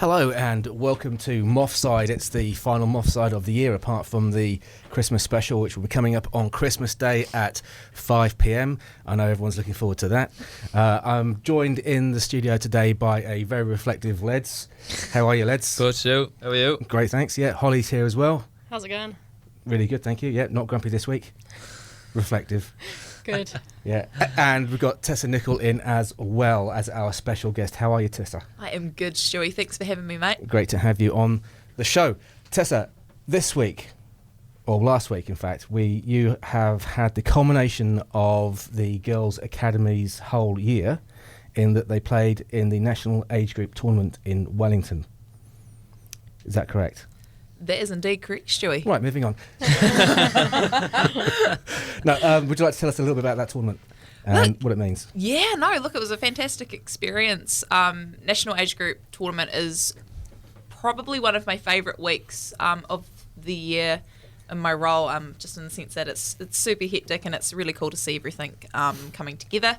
Hello and welcome to Moffside. It's the final Moffside of the year, apart from the Christmas special, which will be coming up on Christmas Day at 5 p.m. I know everyone's looking forward to that. I'm joined in the studio today by a very reflective Leds. How are you, Leds? Good, Stu. How are you? Great, thanks. Yeah, Holly's here as well. How's it going? Really good, thank you. Yeah, not grumpy this week. Reflective. Good. Yeah, and we've got Tessa Nicol in as well as our special guest. How are you, Tessa? I am good, Stewie. Thanks for having me, mate. Great to have you on the show. Tessa, this week, or last week in fact, you have had the culmination of the Girls' Academy's whole year in that they played in the National Age Group Tournament in Wellington. Is that correct? That is indeed correct, Stewie. Right, moving on. Now, would you like to tell us a little bit about that tournament and what it means? Yeah, no, look, it was a fantastic experience. National Age Group Tournament is probably one of my favourite weeks of the year in my role, just in the sense that it's super hectic and it's really cool to see everything coming together.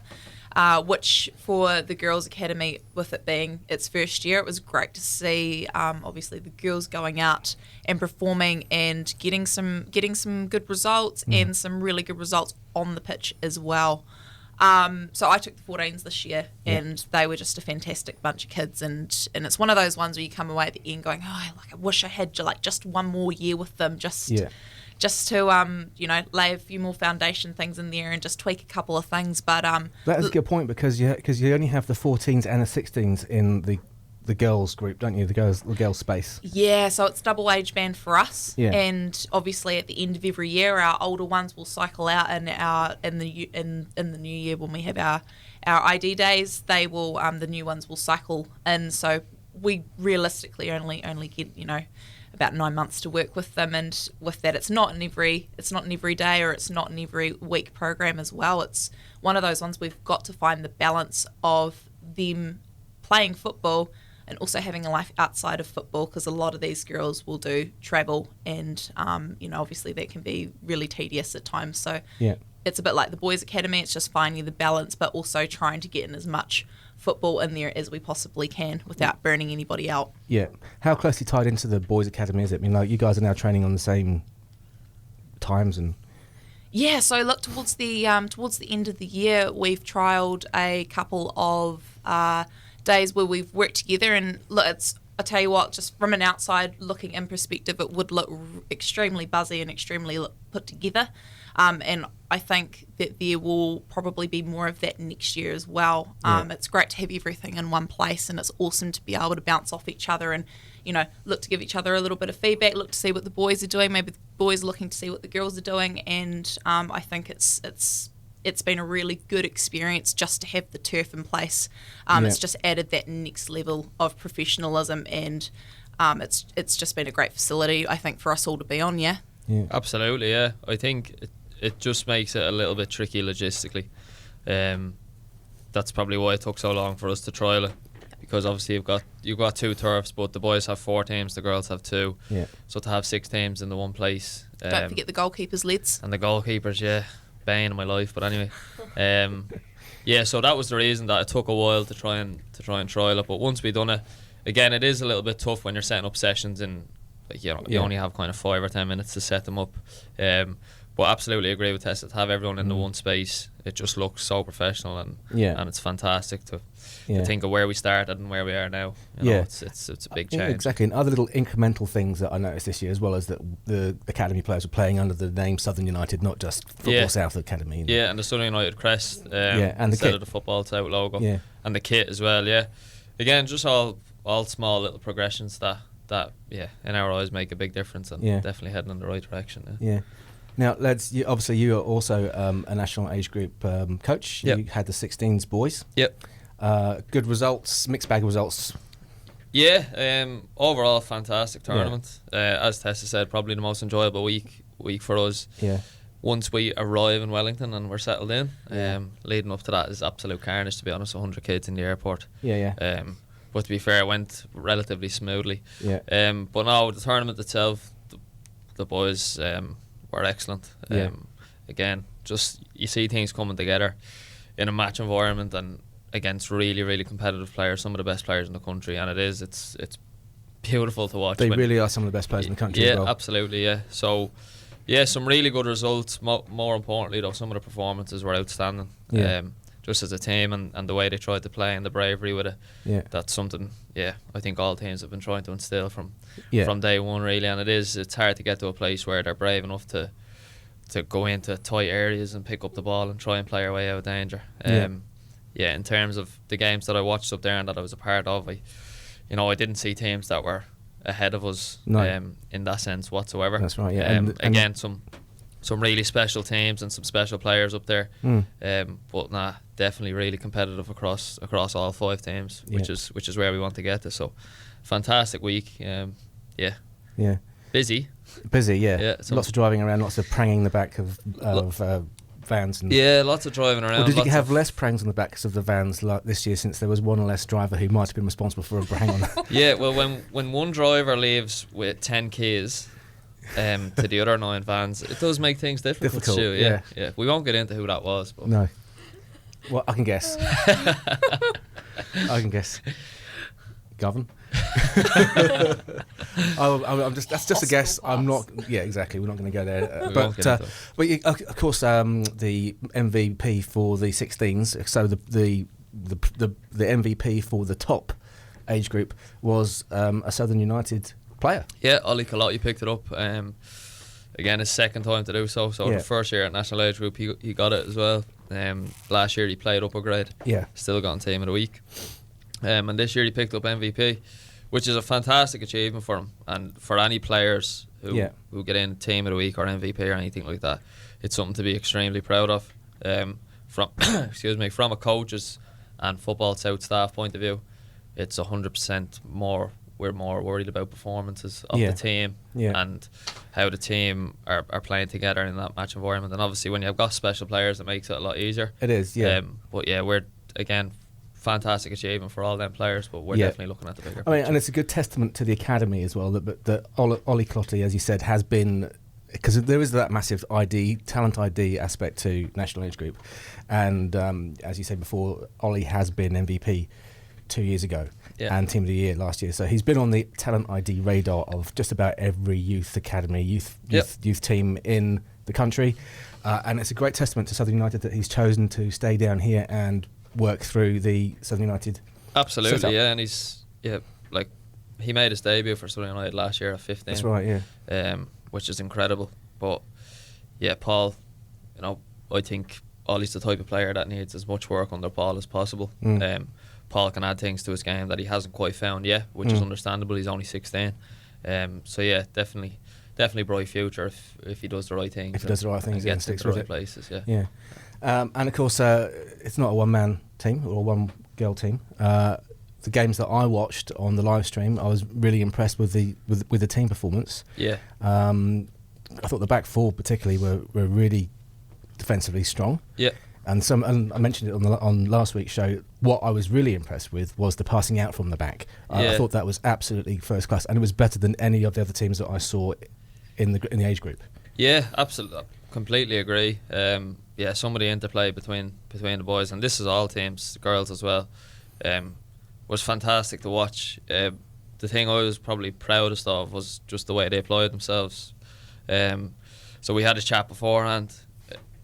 Which for the Girls' Academy, with it being its first year, it was great to see obviously the girls going out and performing and getting some good results and some really good results on the pitch as well. So I took the 14s this year and they were just a fantastic bunch of kids, and it's one of those ones where you come away at the end going, I wish I had just one more year with them, just to lay a few more foundation things in there and just tweak a couple of things. But that is a good point because you only have the 14s and the 16s in the girls group, don't you? The girls space. Yeah, so it's double age band for us. Yeah. And obviously at the end of every year, our older ones will cycle out, and in the new year when we have our ID days, they will the new ones will cycle in. So we realistically only get about 9 months to work with them, and with that it's not an every day or it's not an every week program as well. It's one of those ones we've got to find the balance of them playing football and also having a life outside of football, because a lot of these girls will do travel and obviously that can be really tedious at times. So it's a bit like the Boys' Academy, it's just finding the balance but also trying to get in as much football in there as we possibly can without burning anybody out. Yeah. How closely tied into the Boys' Academy is it? I mean, you guys are now training on the same times and... Yeah, so look, towards the end of the year, we've trialled a couple of days where we've worked together, and look, I tell you what, just from an outside looking in perspective, it would look extremely buzzy and extremely put together. And I think that there will probably be more of that next year as well. It's great to have everything in one place, and it's awesome to be able to bounce off each other and, look to give each other a little bit of feedback, look to see what the boys are doing, maybe the boys are looking to see what the girls are doing. And I think it's been a really good experience just to have the turf in place. It's just added that next level of professionalism, and it's just been a great facility, I think, for us all to be on. Yeah. Absolutely, yeah. I think it just makes it a little bit tricky logistically. That's probably why it took so long for us to trial it, because obviously you've got two turfs, but the boys have 4 teams, the girls have 2. Yeah. So to have 6 teams in the one place. Don't forget the goalkeepers, Lids. And the goalkeepers, bane in my life. But anyway, so that was the reason that it took a while to try and trial it. But once we done it, again, it is a little bit tough when you're setting up sessions and you only have kind of 5 or 10 minutes to set them up. But absolutely agree with Tessa, to have everyone in the one space, it just looks so professional, and it's fantastic to think of where we started and where we are now. It's a big change. Exactly, and other little incremental things that I noticed this year as well, as that the academy players were playing under the name Southern United, not just Football South Academy. Yeah, and the Southern United crest and the instead kit of the Football South logo, and the kit as well. Yeah, again, just all small little progressions that in our eyes make a big difference, and definitely heading in the right direction. Yeah. Now, lads, you are also a national age group coach. Yep. You had the 16s boys. Yep. Good results, mixed bag of results. Yeah, overall fantastic tournament. As Tessa said, probably the most enjoyable week for us. Yeah. Once we arrive in Wellington and we're settled in, leading up to that is absolute carnage, to be honest. 100 kids in the airport. But to be fair, it went relatively smoothly. But no, the tournament itself, the boys were excellent. Again, just you see things coming together in a match environment and against really, really competitive players, some of the best players in the country, and it's beautiful to watch. They really are some of the best players in the country as well. Yeah, absolutely, yeah. So, yeah, some really good results. More importantly, though, some of the performances were outstanding. Yeah. Just as a team and the way they tried to play and the bravery with it. Yeah. That's something, I think all teams have been trying to instill from day one, really. And it's hard to get to a place where they're brave enough to go into tight areas and pick up the ball and try and play our way out of danger. In terms of the games that I watched up there and that I was a part of, I didn't see teams that were ahead of us in that sense whatsoever. That's right, yeah. Again, some really special teams and some special players up there. But definitely really competitive across all 5 teams, which is where we want to get to. So, fantastic week. Busy, yeah. Lots of driving around, lots of pranging the back of vans. And lots of driving around. Or did you have less prangs on the backs of the vans this year, since there was one less driver who might have been responsible for a prang on that? Yeah, well, when one driver leaves with 10 keys to the other 9 vans, it does make things difficult. Too, yeah. We won't get into who that was. But. No. Well, I can guess. Govern. That's just a guess. I'm not. Yeah, exactly. We're not going to go there. But of course, the MVP for the 16s. So the MVP for the top age group was a Southern United player. Yeah, Nicol picked it up. Again, his second time to do so. So the first year at national age group, he got it as well. Last year he played upper grade. Yeah, still got on team of the week. And this year he picked up MVP, which is a fantastic achievement for him and for any players who get in team of the week or MVP or anything like that. It's something to be extremely proud of. From from a coaches and Football South staff point of view, it's 100% more. We're more worried about performances of the team and how the team are playing together in that match environment. And obviously, when you've got special players, it makes it a lot easier. It is, yeah. But we're again. Fantastic achievement for all them players, but we're definitely looking at the bigger picture. And it's a good testament to the academy as well that Ollie Clotty, as you said, has been, because there is that massive talent ID aspect to national age group, and as you said before, Ollie has been MVP 2 years ago and Team of the Year last year, so he's been on the talent ID radar of just about every youth academy, youth team in the country, and it's a great testament to Southern United that he's chosen to stay down here and work through the Southern United. Absolutely, setup. And he's he made his debut for Southern United last year at 15. That's right, which is incredible. But Paul, I think Ollie's the type of player that needs as much work under Paul as possible. Paul can add things to his game that he hasn't quite found yet, which is understandable. He's only 16. Definitely bright future if he does the right things. If he does the right things, and sticks to the with right it. Places, and of course, it's not a one-man team or a one-girl team. The games that I watched on the live stream, I was really impressed with the team performance. Yeah. I thought the back four particularly were really defensively strong. Yeah. And I mentioned it on last week's show. What I was really impressed with was the passing out from the back. I thought that was absolutely first class, and it was better than any of the other teams that I saw in the age group. Yeah, absolutely, completely agree. Some of the interplay between the boys, and this is all teams, girls as well, was fantastic to watch. The thing I was probably proudest of was just the way they applied themselves. So we had a chat beforehand,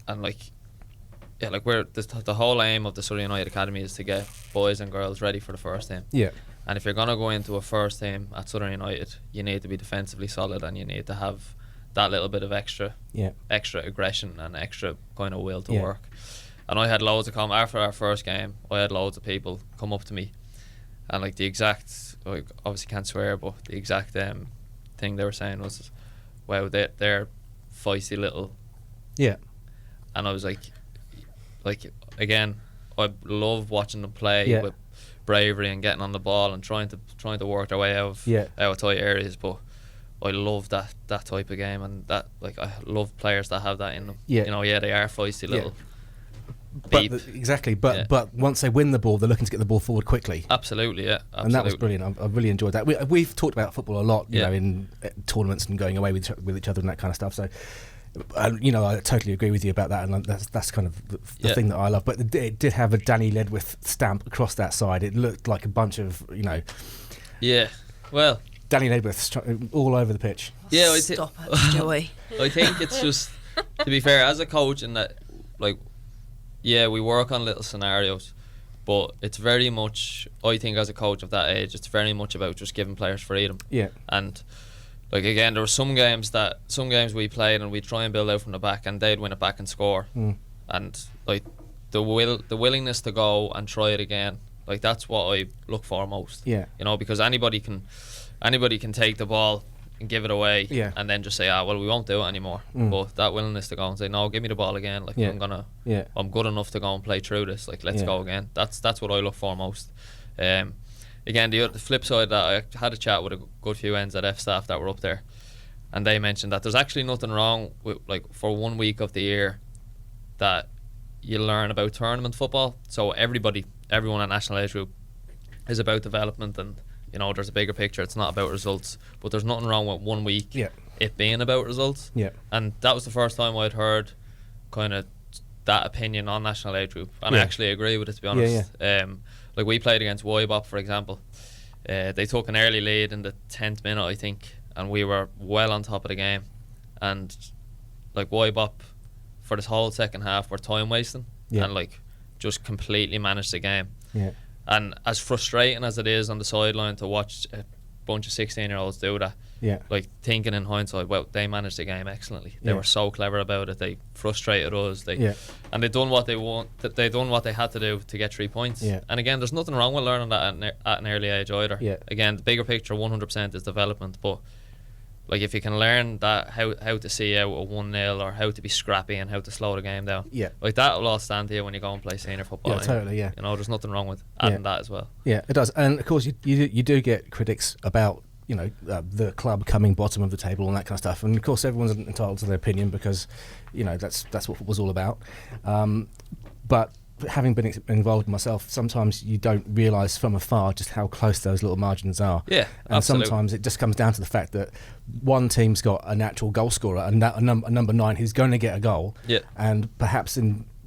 and we're the whole aim of the Southern United Academy is to get boys and girls ready for the first team. Yeah. And if you're gonna go into a first team at Southern United, you need to be defensively solid, and you need to have that little bit of extra aggression and extra kind of will to work. And I had loads of after our first game. I had loads of people come up to me, and the exact, obviously can't swear, but the exact thing they were saying was, "Wow, they're feisty little." Yeah. And I was again, I love watching them play with bravery and getting on the ball and trying to work their way out of tight areas. But I love that type of game, and that I love players that have that in them. Yeah. They are feisty little. But exactly. But once they win the ball, they're looking to get the ball forward quickly. Absolutely, yeah. Absolutely. And that was brilliant. I really enjoyed that. We've talked about football a lot, you know, in tournaments and going away with each other and that kind of stuff. So. I totally agree with you about that, and that's kind of the thing that I love. But it did have a Danny Ledwith stamp across that side. It looked like a bunch of, Yeah, well, Danny Naboth all over the pitch. Yeah, Stop it, Stewie. I think it's just, to be fair, as a coach, in that, like, yeah, we work on little scenarios, but it's very much, I think, as a coach of that age, it's very much about just giving players freedom. Yeah. And, like, again, there were some games we played and we'd try and build out from the back and they'd win it back and score. And, like, the willingness to go and try it again, like, that's what I look for most. Yeah. You know, because anybody can take the ball and give it away, and then just say, well, we won't do it anymore. But that willingness to go and say, no, give me the ball again. Like, I'm good enough to go and play through this. Like, let's go again. That's what I look for most. Again, the flip side of that, I had a chat with a good few NZF staff that were up there, and they mentioned that there's actually nothing wrong with, like, for 1 week of the year that you learn about tournament football. So everyone at national age group is about development, and, you know, there's a bigger picture. It's not about results, but there's nothing wrong with 1 week it being about results. And that was the first time I'd heard kind of that opinion on national age group, and I actually agree with it, to be honest. Like, we played against Wybop, for example. They took an early lead in the 10th minute, I think, and we were well on top of the game. And, like, Wybop, for this whole second half, were time wasting and, like, just completely managed the game. And as frustrating as it is on the sideline to watch a bunch of 16-year-olds do that, like, thinking in hindsight, well, they managed the game excellently. They were so clever about it. They frustrated us. And they done what they done what they had to do to get 3 points. And again, there's nothing wrong with learning that at an early age either. Again, the bigger picture 100% is development, but, like, if you can learn that how to see out a 1-0 or how to be scrappy and how to slow the game down, like, that will all stand to you when you go and play senior football. Totally. You know, there's nothing wrong with adding that as well. Yeah, it does. And of course, you do get critics about, you know, the club coming bottom of the table and that kind of stuff. And of course, everyone's entitled to their opinion because, you know, that's what football's all about. But having been involved myself, sometimes you don't realise from afar just how close those little margins are. Yeah, and absolutely. Sometimes it just comes down to the fact that one team's got a natural goal scorer and a number 9 who's going to get a goal. And perhaps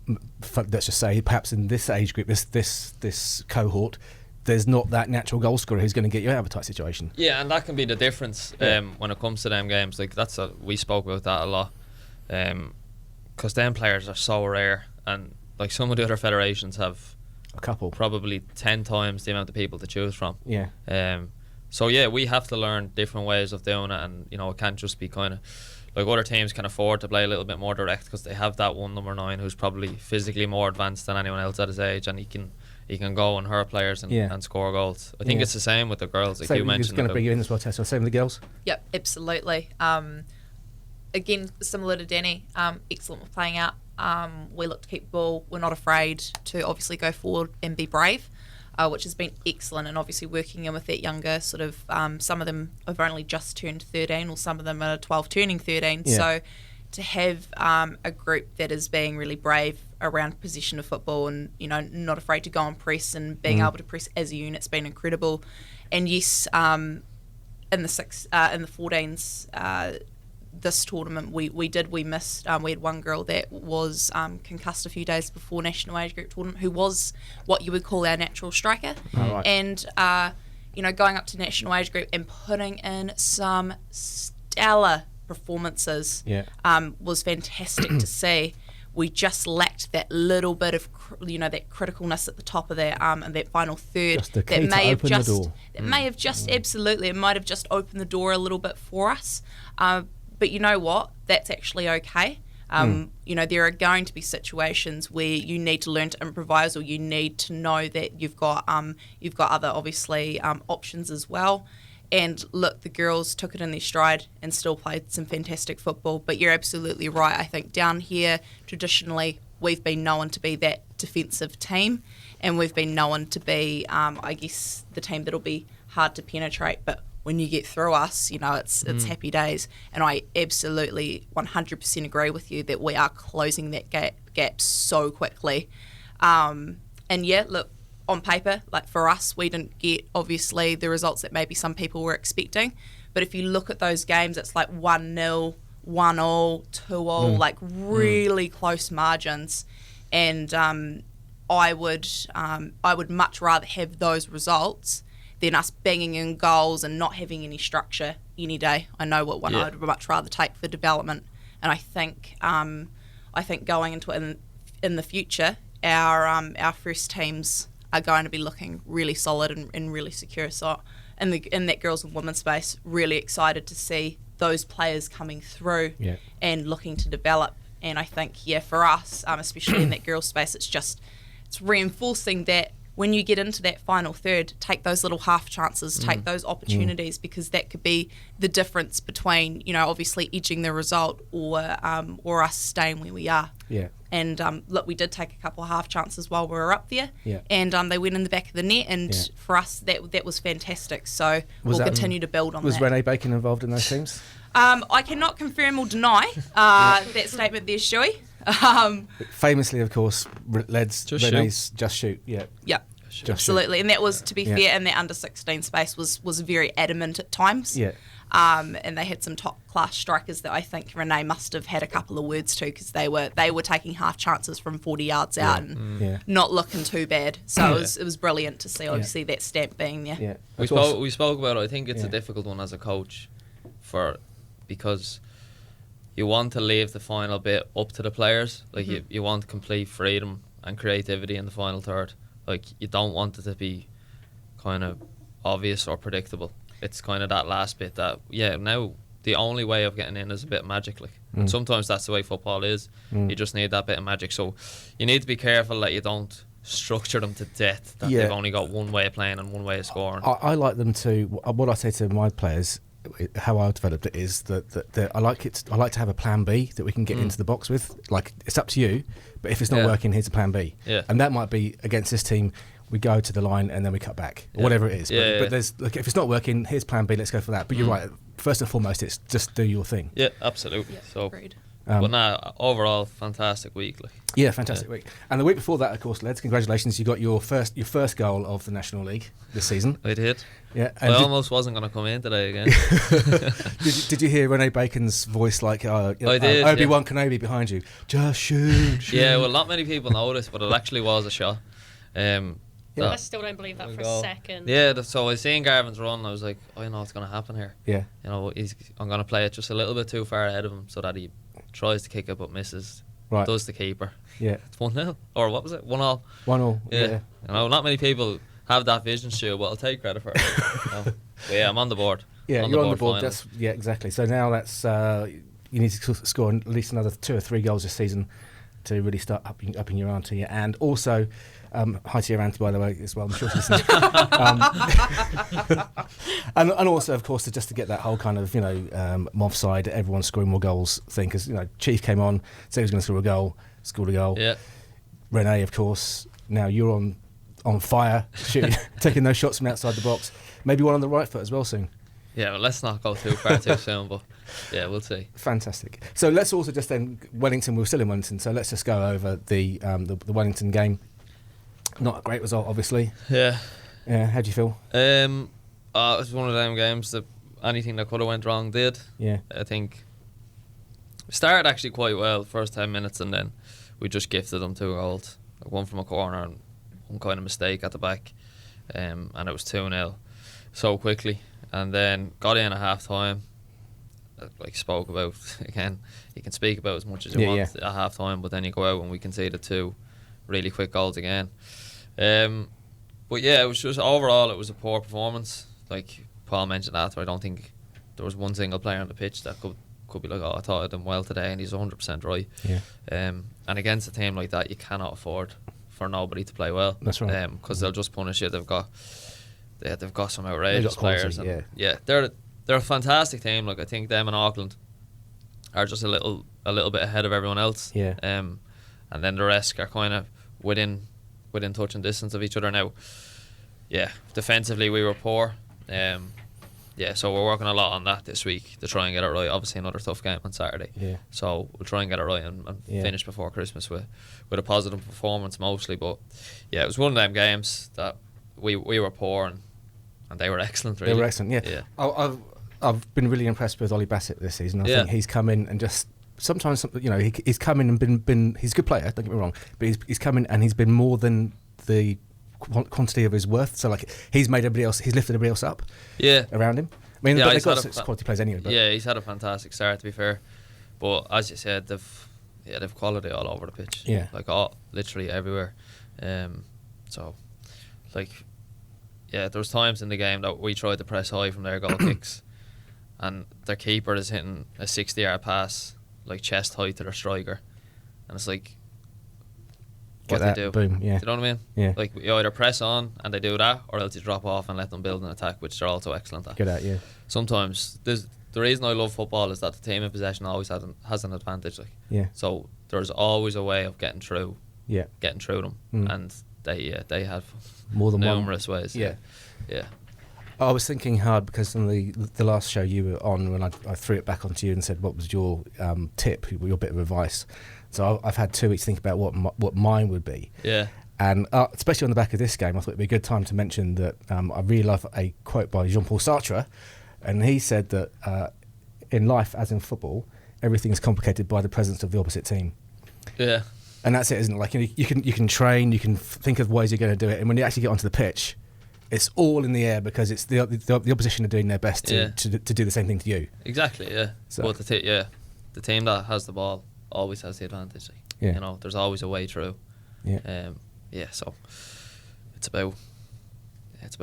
let's just say, perhaps in this age group, this cohort, there's not that natural goal scorer who's going to get you out of a tight situation. Yeah, and that can be the difference when it comes to them games. Like, we spoke about that a lot, because them players are so rare, and, like, some of the other federations have a couple, probably 10 times the amount of people to choose from. So we have to learn different ways of doing it, and, you know, it can't just be kind of like other teams can afford to play a little bit more direct because they have that one number 9 who's probably physically more advanced than anyone else at his age, and he can go and hurt players and score goals. I think it's the same with the girls, like you mentioned. So going to bring you in as well, Tessa. Same with the girls? Yep, absolutely. Again, similar to Danny, excellent with playing out. We look to keep the ball. We're not afraid to obviously go forward and be brave, which has been excellent. And obviously working in with that younger sort of, some of them have only just turned 13, or some of them are 12 turning 13. So to have a group that is being really brave around possession of football and, you know, not afraid to go and press and being able to press as a unit's been incredible. And yes, in the 14s, this tournament we missed. We had one girl that was concussed a few days before national age group tournament, who was what you would call our natural striker. And you know, going up to national age group and putting in some stellar performances was fantastic to see. We just lacked that little bit of, you know, that criticalness at the top of that and that final third that may have just absolutely, it might have just opened the door a little bit for us. But you know what? That's actually okay. You know, there are going to be situations where you need to learn to improvise, or you need to know that you've got other obviously options as well. And look, the girls took it in their stride and still played some fantastic football. But you're absolutely right. I think down here, traditionally, we've been known to be that defensive team, and we've been known to be, I guess, the team that'll be hard to penetrate. But when you get through us, you know, it's happy days. And I absolutely 100% agree with you that we are closing that gap so quickly. And yeah, look, on paper, like for us, we didn't get obviously the results that maybe some people were expecting. But if you look at those games, it's like 1-0, 1-0, 2-0, like really close margins. And I would much rather have those results than us banging in goals and not having any structure any day. I know what one I would much rather take for development. And I think going into it in the future, our first teams are going to be looking really solid and really secure. So in that girls and women's space, really excited to see those players coming through and looking to develop. And I think, for us, especially in that girls space, it's reinforcing that when you get into that final third, take those little half chances, take those opportunities, because that could be the difference between, obviously edging the result or us staying where we are. Yeah. And look, we did take a couple of half chances while we were up there, yeah. and they went in the back of the net, and for us that was fantastic. So we'll continue to build on that. Was Renee Bacon involved in those teams? I cannot confirm or deny that statement there, Shuey. Famously, of course, Renee's Just Shoot. Yeah. Yep. Absolutely. And that was, to be fair, in the under 16 space was very adamant at times. Yeah. And they had some top class strikers that I think Renee must have had a couple of words to, because they were taking half chances from 40 yards out and not looking too bad. So it was brilliant to see, obviously, that stamp being there. Yeah. We spoke about it. I think it's a difficult one as a coach because you want to leave the final bit up to the players. Like you want complete freedom and creativity in the final third. Like, you don't want it to be kind of obvious or predictable. It's kind of that last bit that, now the only way of getting in is a bit of magic. Like, and sometimes that's the way football is. You just need that bit of magic. So you need to be careful that you don't structure them to death, that they've only got one way of playing and one way of scoring. I like them to, what I say to my players, how I've developed it is that I like to have a plan B that we can get into the box with. Like, it's up to you, but if it's not working, here's a plan B. Yeah. And that might be, against this team, we go to the line and then we cut back, or whatever it is. But there's, like, if it's not working, here's plan B, let's go for that. But you're right, first and foremost, it's just do your thing. Yeah, absolutely. So, agreed. But now, overall, fantastic week. Like. Yeah, fantastic week. And the week before that, of course, lads, congratulations, you got your first goal of the National League this season. I did. Yeah, I almost wasn't going to come in today again. Did you hear Renee Bacon's voice, like I did, Obi-Wan Kenobi behind you? Just shoot. Yeah, well, not many people noticed, but it actually was a shot. I still don't believe that for a second. Yeah, so I was seeing Garvin's run, I was like, I know what's going to happen here. Yeah. I'm going to play it just a little bit too far ahead of him so that he tries to kick it but misses. Right. Does the keeper. Yeah. It's 1-0. Or what was it? 1-1. 1-1. Yeah. Not many people have that vision, Stu, but I'll take credit for it. But yeah, I'm on the board. Yeah, you're on the board. Exactly. So now that's you need to score at least another 2 or 3 goals this season to really start upping your ante. And also, hi to your auntie, by the way, as well. I'm sure she's listening. And also, of course, just to get that whole kind of, Moffside, everyone scoring more goals thing. Because, Chief came on, said he was going to score a goal, scored a goal. Yeah. Renee, of course. Now you're on fire, shooting, taking those shots from outside the box. Maybe one on the right foot as well soon. Yeah, well, let's not go too far too soon, but yeah, we'll see. Fantastic. So let's also just then, Wellington, we're still in Wellington, so let's just go over the Wellington game. Not a great result, obviously. Yeah. Yeah, how do you feel? It was one of them games that anything that could have went wrong did. Yeah. I think we started actually quite well, first 10 minutes, and then we just gifted them 2 goals. Like one from a corner and one kind of mistake at the back. And it was 2-0 so quickly. And then got in at half time. Like spoke about again, you can speak about as much as you want at half time, but then you go out and we conceded 2 really quick goals again. But yeah, it was just overall it was a poor performance. Like Paul mentioned after, I don't think there was one single player on the pitch that could be like, I thought I did well today, and he's 100% right. Yeah. And against a team like that, you cannot afford for nobody to play well. That's right. Because they'll just punish you. They've got some outrageous players. Quality, yeah, they're a fantastic team. Like I think them and Auckland are just a little bit ahead of everyone else. Yeah. And then the rest are kind of within touch and distance of each other now. Yeah, defensively we were poor. So we're working a lot on that this week to try and get it right. Obviously another tough game on Saturday. Yeah. So we'll try and get it right and finish before Christmas with a positive performance mostly. But yeah, it was one of them games that we were poor and they were excellent. Really. They were excellent. Yeah. I've been really impressed with Ollie Bassett this season. I think he's come in and just sometimes he's come in and been he's a good player. Don't get me wrong, but he's come in and he's been more than the quantity of his worth. So like he's lifted everybody else up. Yeah. Around him. I mean, Yeah, but they've got 6 quality players anyway. But. Yeah, he's had a fantastic start, to be fair. But as you said, they've quality all over the pitch. Yeah. Like literally everywhere. So, like, yeah, there was times in the game that we tried to press high from their goal kicks, and their keeper is hitting a 60-yard pass, like chest high to their striker, and it's like, what they do? Boom. Yeah. Do you know what I mean? Yeah. Like, you either press on and they do that, or else you drop off and let them build an attack, which they're also excellent at. Good at, yeah. Sometimes the reason I love football is that the team in possession always has an advantage. Like, yeah. So there's always a way of getting through. Yeah. Getting through them, and they have more than numerous ways. Yeah. Yeah. I was thinking hard because on the last show you were on, when I threw it back onto you and said, what was your tip, your bit of advice? So I've had 2 weeks to think about what mine would be. Yeah. And especially on the back of this game, I thought it'd be a good time to mention that I really love a quote by Jean-Paul Sartre, and he said that in life, as in football, everything is complicated by the presence of the opposite team. Yeah. And that's it, isn't it? Like you can train, you can think of ways you're going to do it, and when you actually get onto the pitch, it's all in the air because it's the opposition are doing their best to do the same thing to you. Exactly. Yeah. So. But the team that has the ball always has the advantage. Like, yeah. You know, there's always a way through. Yeah. So it's about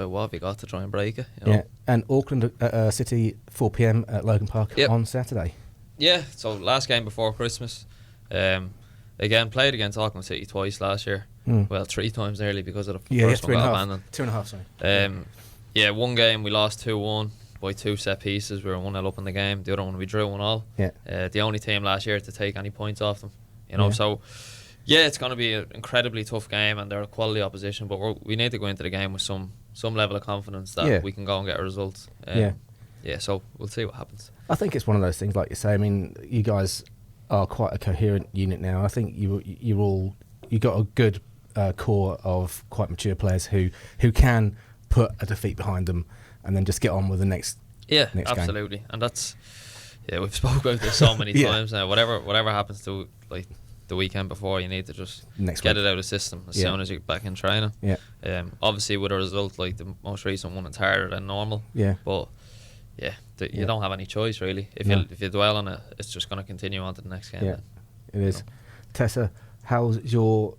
what have you got to try and break it. You know? Yeah. And Auckland City 4 p.m. at Logan Park on Saturday. Yeah. So last game before Christmas. Again, played against Auckland City twice last year. Well, 3 times nearly because of the first one got abandoned. 2.5, sorry. One game we lost 2-1 by 2 set pieces. We were 1-0 up in the game. The other one we drew 1-1. Yeah. The only team last year to take any points off them. You know, so yeah, it's going to be an incredibly tough game, and they're a quality opposition. But we need to go into the game with some level of confidence that we can go and get a result. So we'll see what happens. I think it's one of those things, like you say. I mean, you guys are quite a coherent unit now. I think you got a good core of quite mature players who can put a defeat behind them and then just get on with the next absolutely game. And that's we've spoken about this so many times now. Whatever happens to like the weekend before, you need to just get it out of the system as soon as you get back in training. Obviously with a result like the most recent one, it's harder than normal, but you don't have any choice really. If you dwell on it, it's just going to continue on to the next game. It is. Tessa, how's your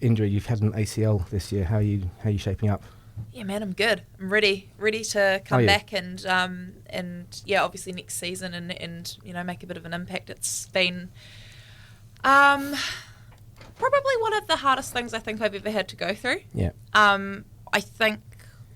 injury? You've had an ACL this year. How are you shaping up? Yeah, man, I'm good. I'm ready to come back and obviously next season and make a bit of an impact. It's been probably one of the hardest things I think I've ever had to go through. Yeah. I think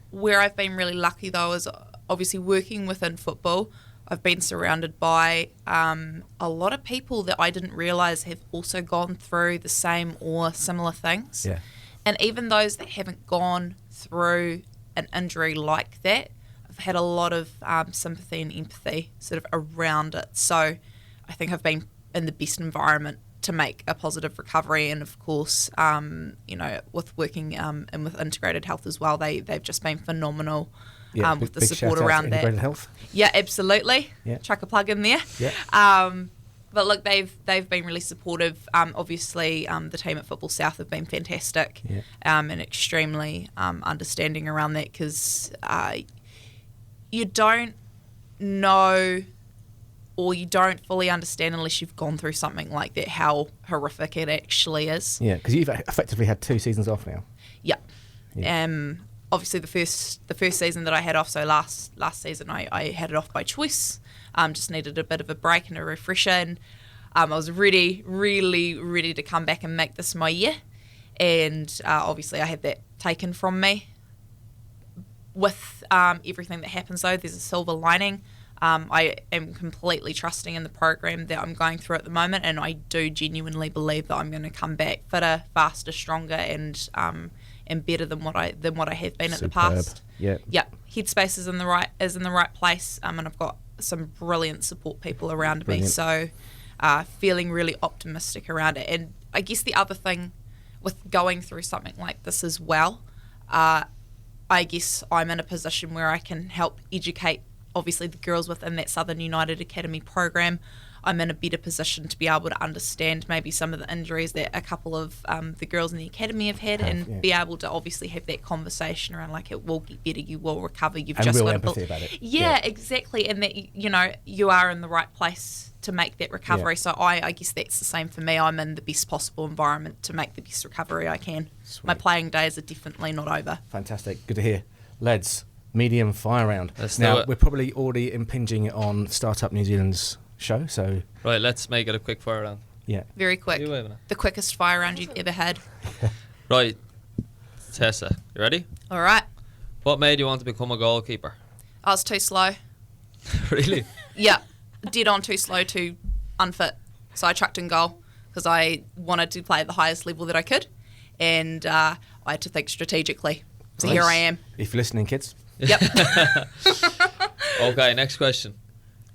where I've been really lucky though is obviously working within football. I've been surrounded by a lot of people that I didn't realise have also gone through the same or similar things. Yeah. And even those that haven't gone through an injury like that, I've had a lot of sympathy and empathy sort of around it. So I think I've been in the best environment to make a positive recovery. And of course, with working and with integrated health as well, they've just been phenomenal. With the support around that. Integrated health. Yeah, absolutely. Yeah. Chuck a plug in there. Yeah. But look, they've been really supportive. Obviously, the team at Football South have been fantastic and extremely understanding around that, because you don't know or you don't fully understand unless you've gone through something like that how horrific it actually is. Yeah, because you've effectively had 2 seasons off now. Yeah. Obviously, the first season that I had off, so last season I had it off by choice. Just needed a bit of a break and a refresher, and I was really ready to come back and make this my year. And obviously I had that taken from me. With everything that happens though, there's a silver lining. I am completely trusting in the program that I'm going through at the moment, and I do genuinely believe that I'm going to come back fitter, faster, stronger, and better than what I have been at the past. Yeah. Headspace is in the right place, and I've got some brilliant support people around me. So feeling really optimistic around it. And I guess the other thing with going through something like this as well, I guess I'm in a position where I can help educate obviously the girls within that Southern United Academy program I'm in a better position to be able to understand maybe some of the injuries that a couple of the girls in the academy have had, and be able to obviously have that conversation around like, it will get better, you will recover, you've and just real got empathy about it. Yeah, exactly, and that you are in the right place to make that recovery. So I guess that's the same for me. I'm in the best possible environment to make the best recovery I can. Sweet. My playing days are definitely not over. Fantastic, good to hear. Lads, medium fire round. Let's now do it. we're probably already impinging on Startup New Zealand's show, so Right, let's make it a quick fire round. yeah. Very quick. You waving it? The quickest fire round you've ever had. Right, Tessa, you ready? All right. What made you want to become a goalkeeper? I was too slow. Really? Yeah, dead on too slow, too unfit. So I chucked in goal because I wanted to play at the highest level that I could, and I had to think strategically. So Nice. here I am. If you're listening, kids. Yep. Okay, next question.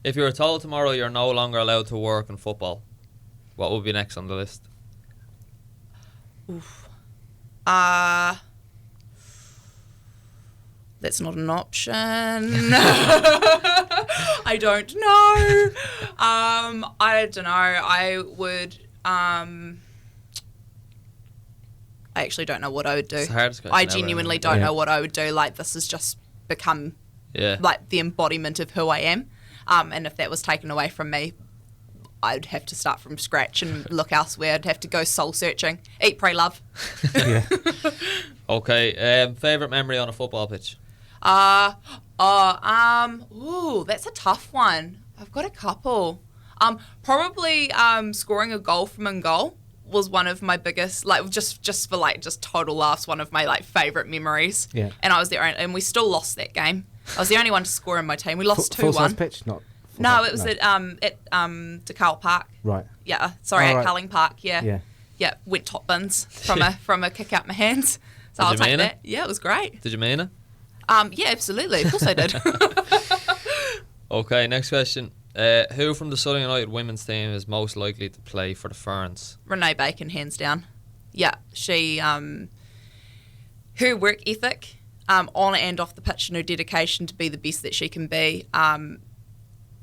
If you were told tomorrow you're no longer allowed to work in football, what would be next on the list? Oof. That's not an option. I don't know. I don't know. I would. I actually don't know what I would do. It's the hardest question I ever, genuinely isn't it? don't Yeah. know what I would do. Like, this has just become Yeah. like the embodiment of who I am. And if that was taken away from me, I'd have to start from scratch and look elsewhere. I'd have to go soul searching. Eat, pray, love. Yeah. Okay, favourite memory on a football pitch? Ooh, that's a tough one. I've got a couple. Probably scoring a goal from in goal was one of my biggest, like, just for like just total laughs, one of my like favourite memories. Yeah. And I was there, and we still lost that game. I was the only one to score in my team. We lost 2-1. Full size pitch, not. full No, size- it was at Nicol Park. Right. Yeah, sorry, Oh, at right. Culling Park. Yeah. Yeah. Yeah, went top bins from a kick out my hands. So Did I'll you take mean that. it? Yeah, it was great. Did you mean it? Yeah, absolutely. Of course I did. Okay, next question. Who from the Southern United women's team is most likely to play for the Ferns? Renee Bacon, hands down. Yeah, she, her work ethic, on and off the pitch, and her dedication to be the best that she can be,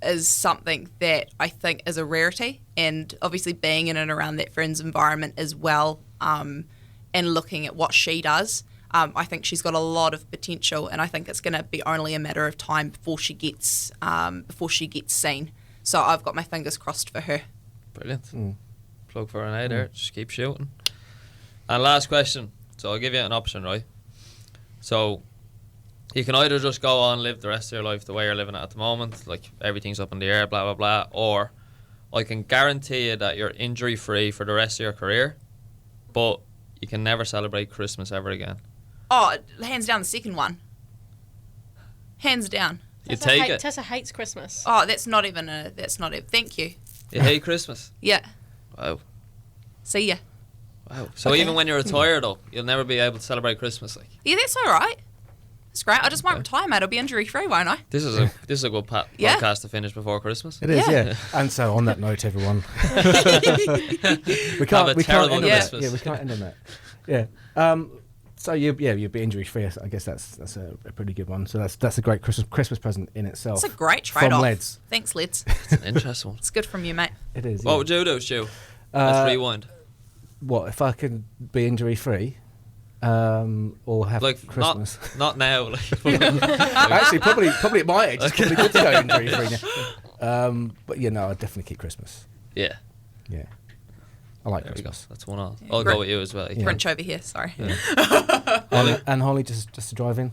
is something that I think is a rarity. And obviously being in and around that Ferns environment as well, and looking at what she does, I think she's got a lot of potential, and I think it's going to be only a matter of time before she gets seen. So I've got my fingers crossed for her. Brilliant. Mm. Plug for Renee there. Just keep shooting. And last question. So I'll give you an option, right? So you can either just go on, live the rest of your life the way you're living it at the moment, like everything's up in the air, blah, blah, blah, or I can guarantee you that you're injury-free for the rest of your career, but you can never celebrate Christmas ever again. Oh, hands down the second one. Hands down. You take it. Tessa hates Christmas. Oh, that's not even. Thank you. You hate Christmas. Yeah. Wow. See ya. Wow. So Okay. even when you're retired, though, you'll never be able to celebrate Christmas. Like, Yeah, that's all right. That's great. I just won't retire, mate. I'll be injury free, won't I? this is a good Yeah. podcast to finish before Christmas. It is, Yeah. yeah. And so on that note, everyone, we Have a we terrible end on that. Christmas. Yeah, we can't end on that. Yeah. So you'll be injury free. I guess that's a pretty good one. So that's a great Christmas present in itself. It's a great trade from off. Leds. Thanks, Leds. It's an interesting one. It's good from you, mate. It is. What yeah. would you do, Stu? Let's rewind. What if I could be injury free, or have Like Christmas? not now. Like, Actually, probably at my age, it's probably good to go injury free now. But I'd definitely keep Christmas. yeah. Yeah, I like There we go. Christmas. That's one all. I'll go with you as well. Yeah. Grinch over here. Sorry. Yeah. And Holly, just to drive in.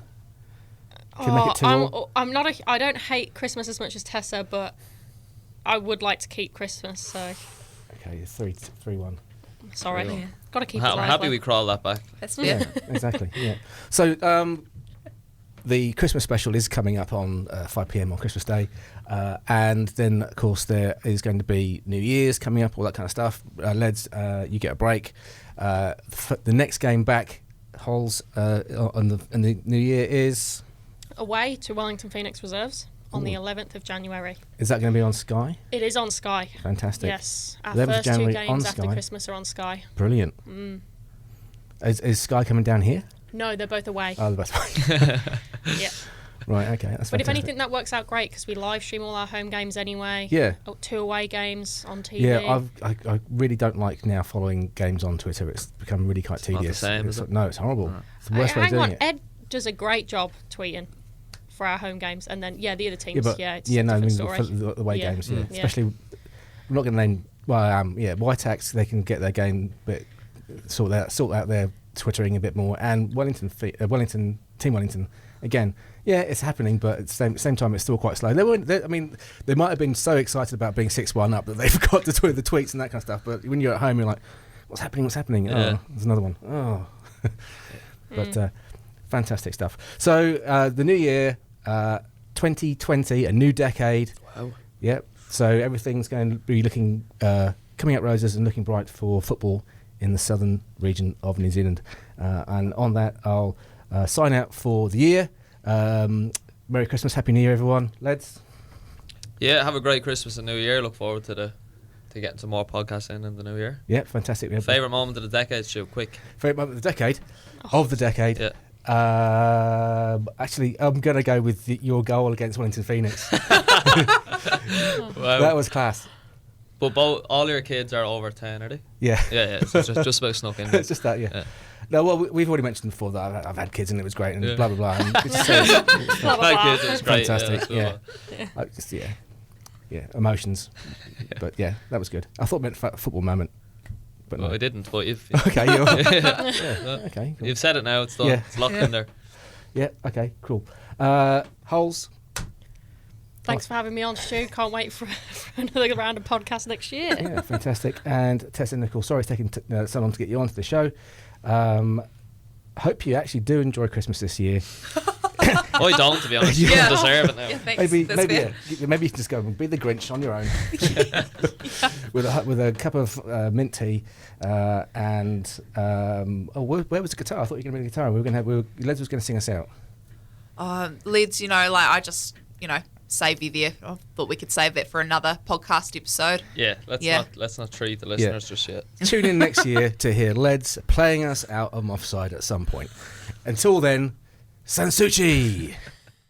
Can you make it 2 all? I'm not. I don't hate Christmas as much as Tessa, but I would like to keep Christmas. So Okay, 3-1. sorry, Yeah. got to keep I'm it happy we lively. crawled that back. That's fair. Yeah, exactly. Yeah. So the Christmas special is coming up on 5 p.m. on Christmas Day, and then of course there is going to be New Year's coming up, all that kind of stuff. Leds, you get a break. The next game back, Holes, in the New Year is Away to Wellington Phoenix Reserves on the Ooh. 11th of January. Is that going to be on Sky? It is on Sky. Fantastic. Yes, our 11th of first two January on games after Sky. Christmas are on Sky. Brilliant. Is Sky coming down here? No, they're both away. Oh, the best. Yeah. Right, okay, that's But if fantastic. anything, that works out great because we live stream all our home games anyway. Yeah. 2 away games on TV. Yeah, I really don't like now following games on Twitter. It's become really quite tedious. Not the same, is it? No, it's horrible. It's the worst way of Hang doing on, it. Ed does a great job tweeting for our home games, and then the other teams, it's no, I mean story. for the away games, Yeah. especially. I'm not going to name. Well, Whiteax, they can get their game, but sort out their twittering a bit more. And Team Wellington, again, it's happening, but at the same time, it's still quite slow. They might have been so excited about being 6-1 up that they forgot to tweet the tweets and that kind of stuff. But when you're at home, you're like, what's happening? Yeah. Oh, there's another one. Oh, but fantastic stuff. So the new year, 2020, a new decade. Wow. Yep. So everything's going to be looking coming out roses and looking bright for football in the southern region of New Zealand. And on that, I'll sign out for the year. Merry Christmas, Happy New Year, everyone. Lads. Yeah, have a great Christmas and New Year. Look forward to getting some more podcasts in the new year. Yeah, fantastic. Favourite moment of the decade, Stu? Quick. Favourite moment of the decade? Of the decade? Yeah. Actually, I'm going to go with your goal against Wellington Phoenix. Wow. That was class. But all your kids are over 10, are they? Yeah. Yeah. So just about snuck in. It's just that, yeah. No, well, we've already mentioned before that I've had kids and it was great and blah, blah, blah. And it's Blah, blah, blah. Kids, it was great. fantastic, Yeah. Emotions. But yeah, that was good. I thought it meant football moment. But Well, no. I didn't, but you've Okay, you're yeah. okay, cool. You've said it now. It's done. Yeah. It's locked in there. Yeah, okay, cool. Holes. Thanks for having me on, Stu. Can't wait for another round of podcasts next year. Yeah, fantastic. And Tessa and Nicol, sorry it's taken so long to get you onto the show. Hope you actually do enjoy Christmas this year. I don't, to be honest. Yeah. You don't deserve it now. Yeah, thanks. Maybe That's fair. maybe you can just go and be the Grinch on your own with a cup of mint tea and where was the guitar? I thought you were going to bring the guitar. Les was going to sing us out. Lids, I just, save you there. I thought we could save that for another podcast episode. Yeah, let's not treat the listeners just yet. Tune in next year to hear Leds playing us out of Moffside at some point. Until then, Sansuchi!